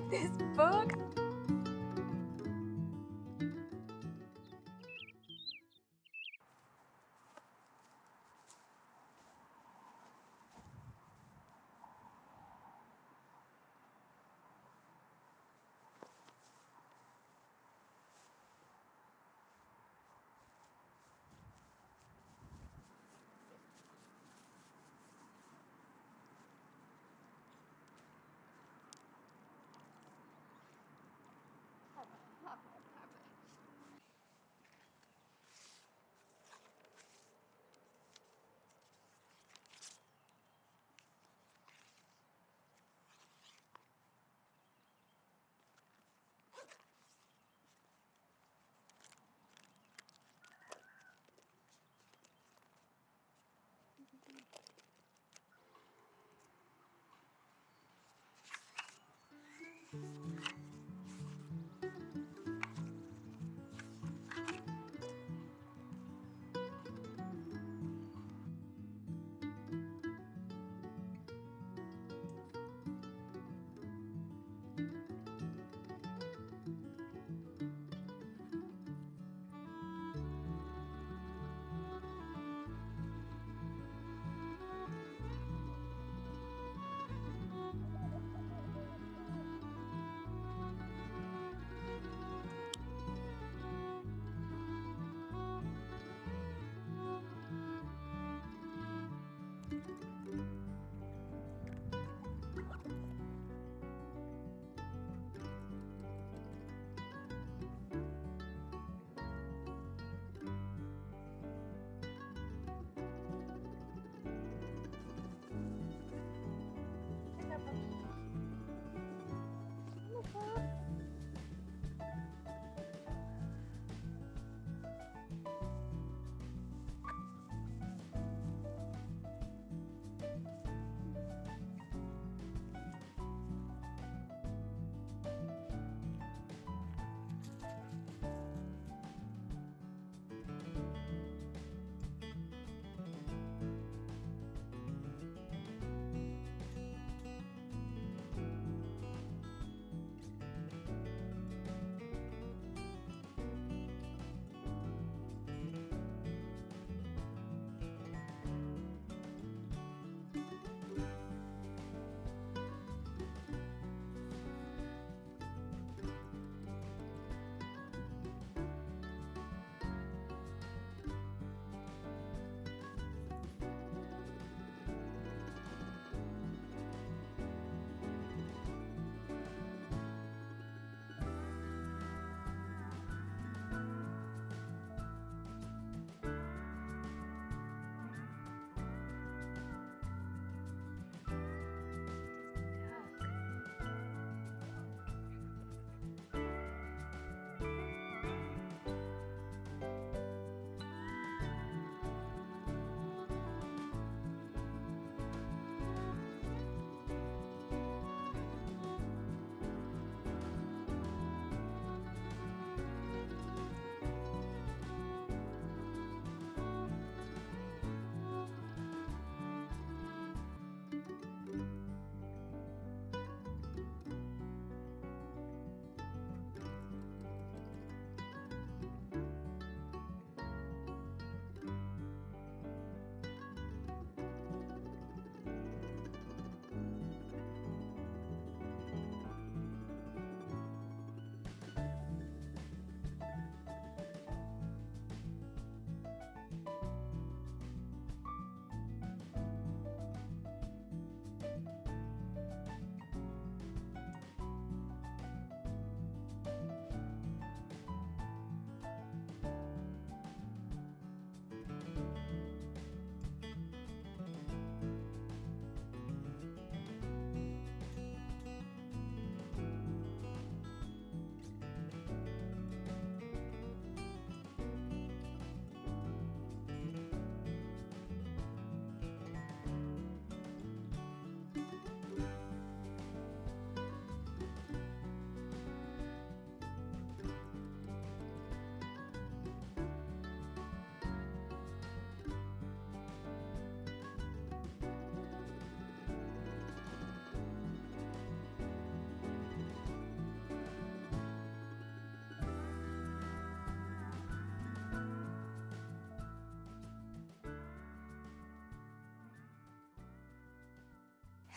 this book.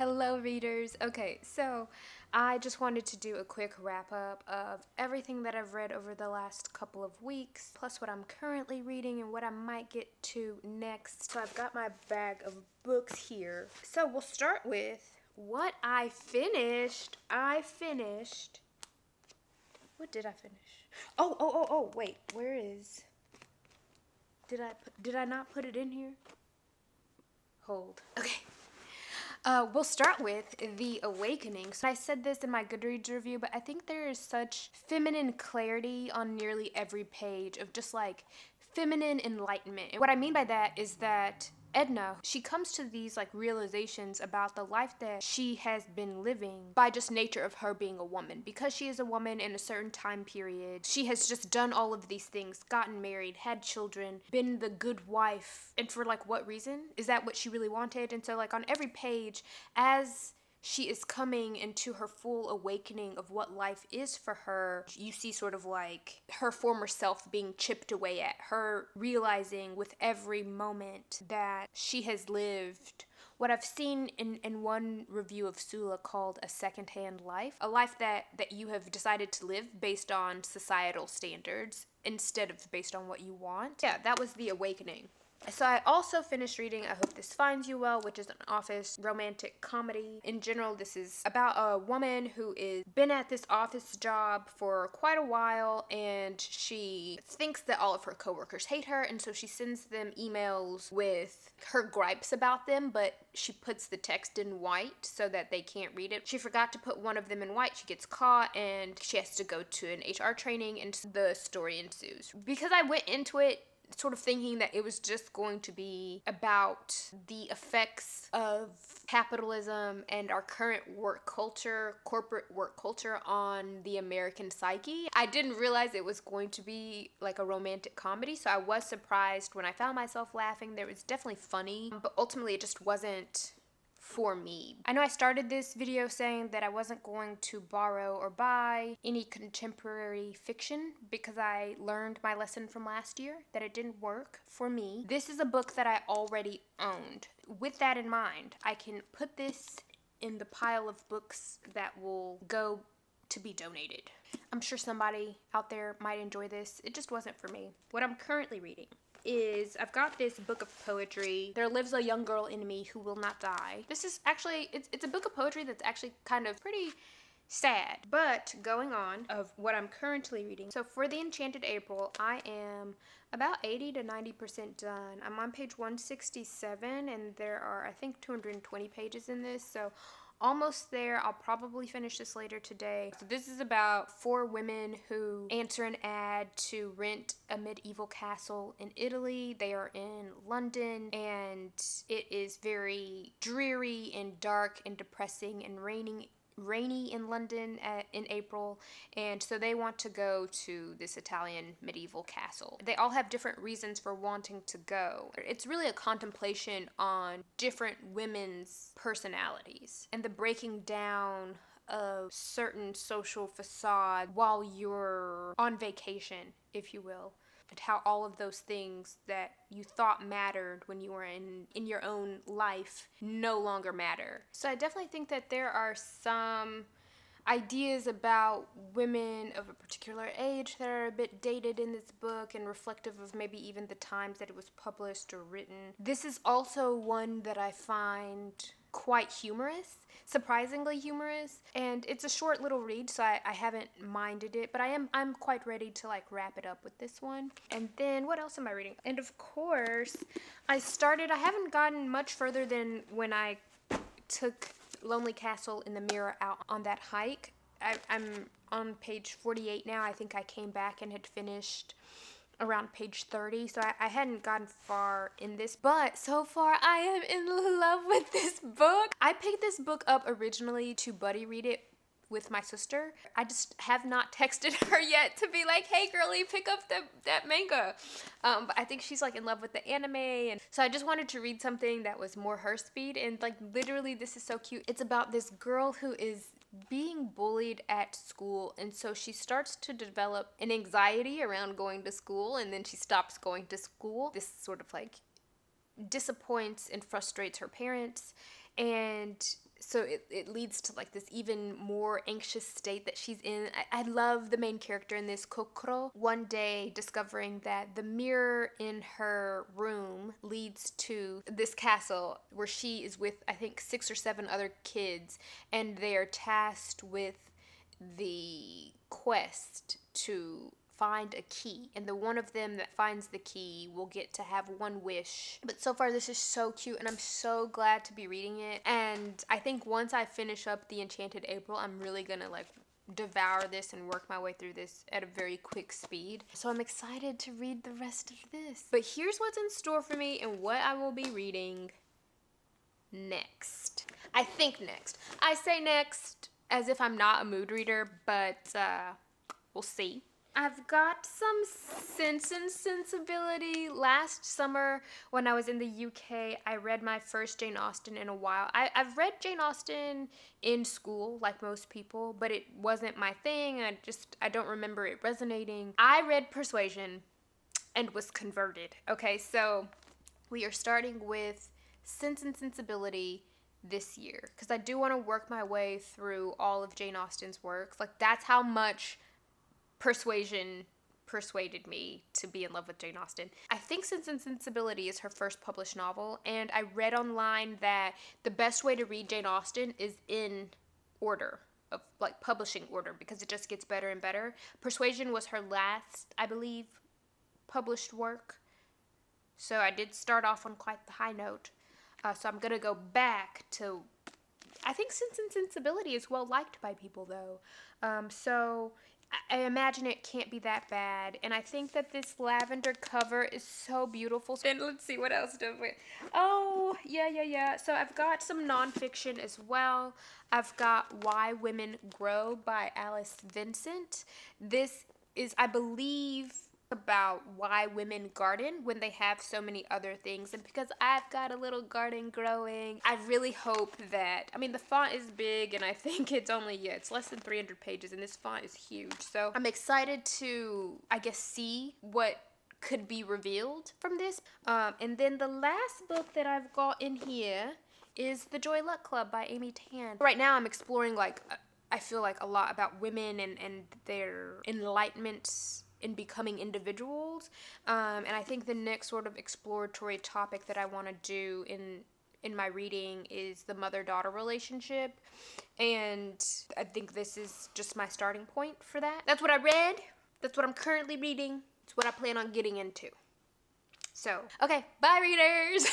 Hello, readers. Okay, so I just wanted to do a quick wrap up of everything that I've read over the last couple of weeks, plus what I'm currently reading and what I might get to next. So I've got my bag of books here. So we'll start with what I finished. What did I finish? Oh, wait, where is. Did I not put it in here? Hold. Okay. We'll start with The Awakening. So I said this in my Goodreads review, but I think there is such feminine clarity on nearly every page of just like feminine enlightenment. And what I mean by that is that Edna, she comes to these like realizations about the life that she has been living by just nature of her being a woman. Because she is a woman in a certain time period, she has just done all of these things, gotten married, had children, been the good wife. And for like what reason? Is that what she really wanted? And so like on every page, as she is coming into her full awakening of what life is for her, you see sort of like her former self being chipped away at, her realizing with every moment that she has lived what I've seen in one review of Sula called a secondhand life, a life that you have decided to live based on societal standards instead of based on what you want. Yeah, that was The Awakening. So I also finished reading I Hope This Finds You Well, which is an office romantic comedy. In general, this is about a woman who is been at this office job for quite a while, and she thinks that all of her coworkers hate her, and so she sends them emails with her gripes about them, but she puts the text in white so that they can't read it. She forgot to put one of them in white. She gets caught and she has to go to an HR training, and the story ensues. Because I went into it sort of thinking that it was just going to be about the effects of capitalism and our current work culture, corporate work culture on the American psyche, I didn't realize it was going to be like a romantic comedy, so I was surprised when I found myself laughing. There was definitely funny, but ultimately it just wasn't for me. I know I started this video saying that I wasn't going to borrow or buy any contemporary fiction because I learned my lesson from last year that it didn't work for me. This is a book that I already owned. With that in mind, I can put this in the pile of books that will go to be donated. I'm sure somebody out there might enjoy this. It just wasn't for me. What I'm currently reading is I've got this book of poetry. There lives a young girl in me who will not die. This is actually, it's a book of poetry that's actually kind of pretty sad. But going on of what I'm currently reading. So for the Enchanted April, I am about 80 to 90% done. I'm on page 167 and there are, I think, 220 pages in this. So almost there. I'll probably finish this later today. So this is about 4 women who answer an ad to rent a medieval castle in Italy. They are in London and it is very dreary and dark and depressing and rainy in London in April, and so they want to go to this Italian medieval castle. They all have different reasons for wanting to go. It's really a contemplation on different women's personalities and the breaking down of certain social facade while you're on vacation, if you will. And how all of those things that you thought mattered when you were in your own life no longer matter. So I definitely think that there are some ideas about women of a particular age that are a bit dated in this book and reflective of maybe even the times that it was published or written. This is also one that I find quite humorous, surprisingly humorous, and it's a short little read, so I haven't minded it, but I'm quite ready to like wrap it up with this one. And then what else am I reading? And of course, I haven't gotten much further than when I took Lonely Castle in the Mirror out on that hike. I'm on page 48 now. I think I came back and had finished around page 30, so I hadn't gotten far in this, but so far I am in love with this book. I picked this book up originally to buddy read it with my sister. I just have not texted her yet to be like, hey girlie, pick up that manga. But I think she's like in love with the anime, and so I just wanted to read something that was more her speed, and like literally this is so cute. It's about this girl who is being bullied at school, and so she starts to develop an anxiety around going to school, and then she stops going to school. This sort of like disappoints and frustrates her parents, and so it leads to like this even more anxious state that she's in. I love the main character in this, Kokoro, one day discovering that the mirror in her room leads to this castle where she is with, I think, 6 or 7 other kids, and they are tasked with the quest to find a key, and the one of them that finds the key will get to have one wish. But so far this is so cute, and I'm so glad to be reading it. And I think once I finish up the Enchanted April, I'm really gonna like devour this and work my way through this at a very quick speed. So I'm excited to read the rest of this. But here's what's in store for me and what I will be reading next. I think next. I say next as if I'm not a mood reader, but we'll see. I've got some Sense and Sensibility. Last summer when I was in the UK, I read my first Jane Austen in a while. I've read Jane Austen in school, like most people, but it wasn't my thing. I don't remember it resonating. I read Persuasion and was converted. Okay, so we are starting with Sense and Sensibility this year, because I do want to work my way through all of Jane Austen's works. Like, that's how much Persuasion persuaded me to be in love with Jane Austen. I think Sense and Sensibility is her first published novel, and I read online that the best way to read Jane Austen is in order of like publishing order, because it just gets better and better. Persuasion was her last, I believe, published work, so I did start off on quite the high note. So I'm gonna go back to, I think Sense and Sensibility is well liked by people though, so I imagine it can't be that bad. And I think that this lavender cover is so beautiful. And let's see, what else do we... Oh, yeah. So I've got some nonfiction as well. I've got Why Women Grow by Alice Vincent. This is, I believe, about why women garden when they have so many other things. And because I've got a little garden growing, I really hope that, I mean, the font is big, and I think it's only, it's less than 300 pages, and this font is huge. So I'm excited to, I guess, see what could be revealed from this. And then the last book that I've got in here is The Joy Luck Club by Amy Tan. Right now I'm exploring, like, I feel like a lot about women and their enlightenment in becoming individuals, and I think the next sort of exploratory topic that I want to do in my reading is the mother-daughter relationship, and I think this is just my starting point for that. That's what I read, that's what I'm currently reading, it's what I plan on getting into. So, okay, bye readers!